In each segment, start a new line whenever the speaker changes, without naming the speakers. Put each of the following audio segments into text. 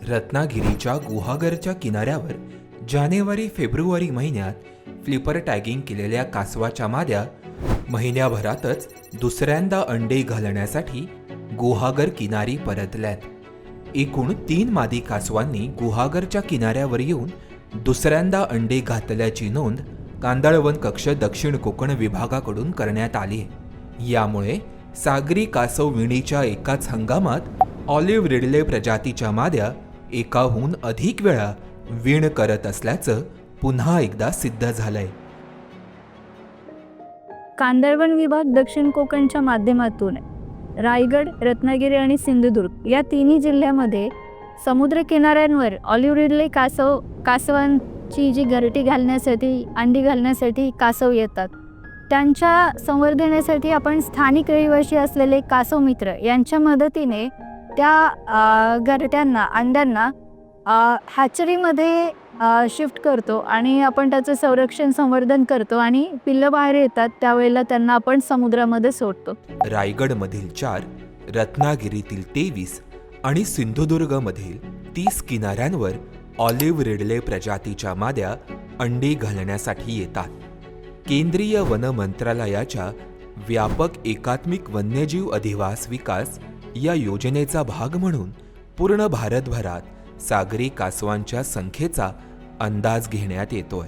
रत्नागिरीच्या गुहागरच्या किनाऱ्यावर जानेवारी-फेब्रुवारी महिन्यात फ्लिपर टॅगिंग केलेल्या कासवाच्या माद्या महिन्याभरातच दुसऱ्यांदा अंडे घालण्यासाठी गुहागर किनारी परतल्यात. एकूण 3 मादी कासवांनी गुहागरच्या किनाऱ्यावर येऊन दुसऱ्यांदा अंडे घातल्याची नोंद कांदळवन कक्ष दक्षिण कोकण विभागाकडून करण्यात आली आहे. यामुळे सागरी कासव विणीच्या एकाच हंगामात ऑलिव्ह रिडले प्रजातीच्या माद्या एकाहून अधिक वेळा विण करत असल्याचं पुन्हा एकदा सिद्ध झालंय.
कांदळवन विभाग दक्षिण कोकणच्या माध्यमातून रायगड, रत्नागिरी आणि सिंधुदुर्ग या तिन्ही जिल्ह्यामध्ये समुद्र किनाऱ्यांवर ऑलिव्ह रिडले कासवांची जी घरटी घालण्यासाठी, अंडी घालण्यासाठी कासव येतात, त्यांच्या संवर्धनासाठी आपण स्थानिक रहिवासी असलेले कासव मित्र यांच्या मदतीने त्या घरट्यांना, अंड्यांना हॅचरीमध्ये शिफ्ट करतो आणि आपण त्याचं संवर्धन करतो आणि पिल्लं बाहेर येतात त्यावेळेला त्यांना आपण समुद्रामध्ये सोडतो.
रायगडमधील 4, रत्नागिरीतील 23 आणि सिंधुदुर्गमधील 30 किनाऱ्यांवर ऑलिव्ह रिडले प्रजातीच्या माद्या अंडी घालण्यासाठी येतात. केंद्रीय वन मंत्रालयाच्या व्यापक एकात्मिक वन्यजीव अधिवास विकास या योजनेचा भाग म्हणून पूर्ण भारतभरात सागरी कासवांच्या संख्येचा अंदाज घेण्यात येतोय.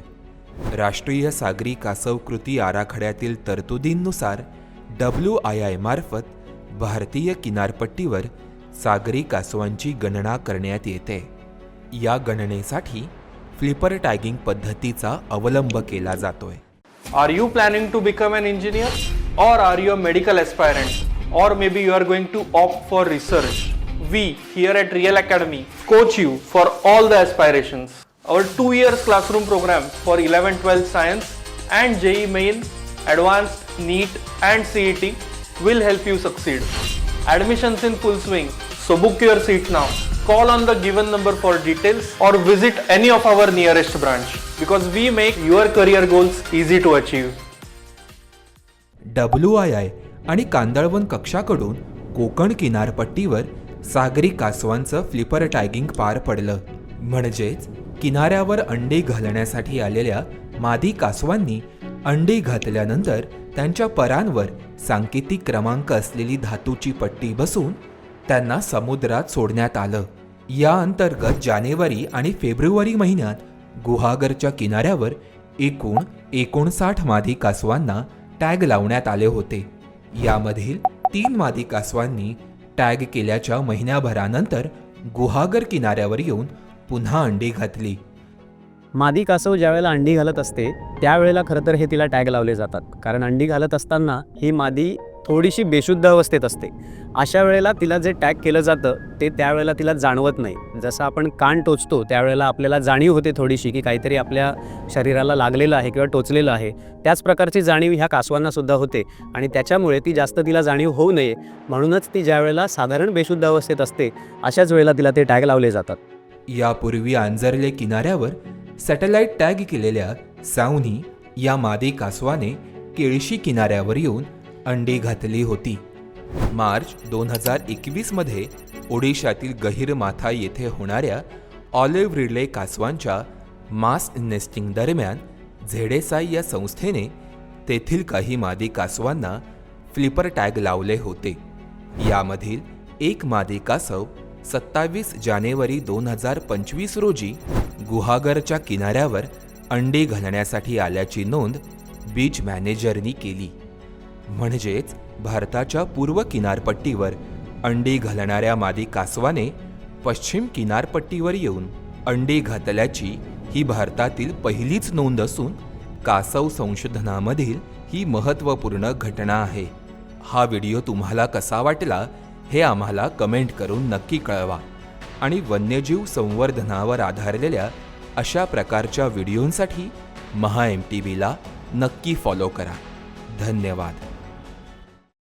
राष्ट्रीय सागरी कासव कृती आराखड्यातील तरतुदींनुसार WII मार्फत भारतीय किनारपट्टीवर सागरी कासवांची गणना करण्यात येते. या गणनेसाठी फ्लिपर टॅगिंग पद्धतीचा अवलंब केला जातोय.
Are you planning to become an engineer, or are you a medical aspirant, or maybe you are going to opt for research? We here at Real Academy coach you for all the aspirations. Our 2 years classroom program for 11-12 science and JEE Main, Advanced, NEET and CET will help you succeed. Admissions in full swing, so book your seat now. Call on the given number for details or visit any of our nearest branch because we make your career goals easy to achieve.
WII आणि कांदळवन कक्षाकडून कोकण किनारपट्टीवर सागरी कासवांचं flipper tagging पार पडलं. म्हणजेच किनाऱ्यावर अंडे घालण्यासाठी आलेल्या मादी कासवांनी अंडी घातल्यानंतर त्यांच्या परांवर सांकेतिक क्रमांक असलेली धातूची पट्टी बसवून त्यांना समुद्रात सोडण्यात आलं. या अंतर्गत जानेवारी आणि फेब्रुवारी महिन्यात गुहागरच्या किनाऱ्यावर एकूण 59 मादी कासवांना टॅग लावण्यात आले होते. यामधील 3 मादी कासवांनी टॅग केल्याच्या महिन्याभरानंतर गुहागर किनाऱ्यावर येऊन पुन्हा अंडी घातली.
मादी कासव ज्यावेळेला अंडी घालत असते त्यावेळेला खरं तर हे तिला टॅग लावले जातात, कारण अंडी घालत असताना ही मादी थोडीशी बेशुद्ध अवस्थेत असते. अशा वेळेला तिला जे टॅग केलं जातं ते त्यावेळेला तिला जाणवत नाही. जसं आपण कान टोचतो त्यावेळेला आपल्याला जाणीव होते थोडीशी की काहीतरी आपल्या शरीराला लागलेलं आहे किंवा टोचलेलं आहे. त्याच प्रकारची जाणीव ह्या कासवांना सुद्धा होते आणि त्याच्यामुळे ती जास्त तिला जाणीव होऊ नये म्हणूनच ती ज्यावेळेला साधारण बेशुद्ध अवस्थेत असते अशाच वेळेला तिला ते टॅग लावले जातात.
यापूर्वी आंजर्ले किनाऱ्यावर सॅटेलाइट टॅग केलेल्या सावनी या मादी कासवाने केळशी किनाऱ्यावर येऊन अंडी घातली होती. मार्च 2021 मध्ये ओडिशातील गहिरमाथा येथे होणाऱ्या ऑलिव्ह रिडले कासवांच्या मास नेस्टिंग दरम्यान झेडेसाई या संस्थेने तेथील काही मादी कासवांना फ्लिपर टॅग लावले होते. यामधील एक मादी कासव 27 जानेवारी 2025 रोजी गुहागरच्या किनाऱ्यावर अंडी घालण्यासाठी आल्याची नोंद बीच मॅनेजरनी केली. म्हणजेच भारताच्या पूर्व किनारपट्टीवर अंडी घालणाऱ्या मादी कासवाने पश्चिम किनारपट्टीवर येऊन अंडी घातल्याची ही भारतातील पहिलीच नोंद असून कासव संशोधनामधील ही महत्त्वपूर्ण घटना आहे. हा व्हिडिओ तुम्हाला कसा वाटला हे आम्हाला कमेंट करून नक्की कळवा आणि वन्यजीव संवर्धनावर आधारलेल्या अशा प्रकारच्या व्हिडिओंसाठी MHA MTVला नक्की फॉलो करा. धन्यवाद.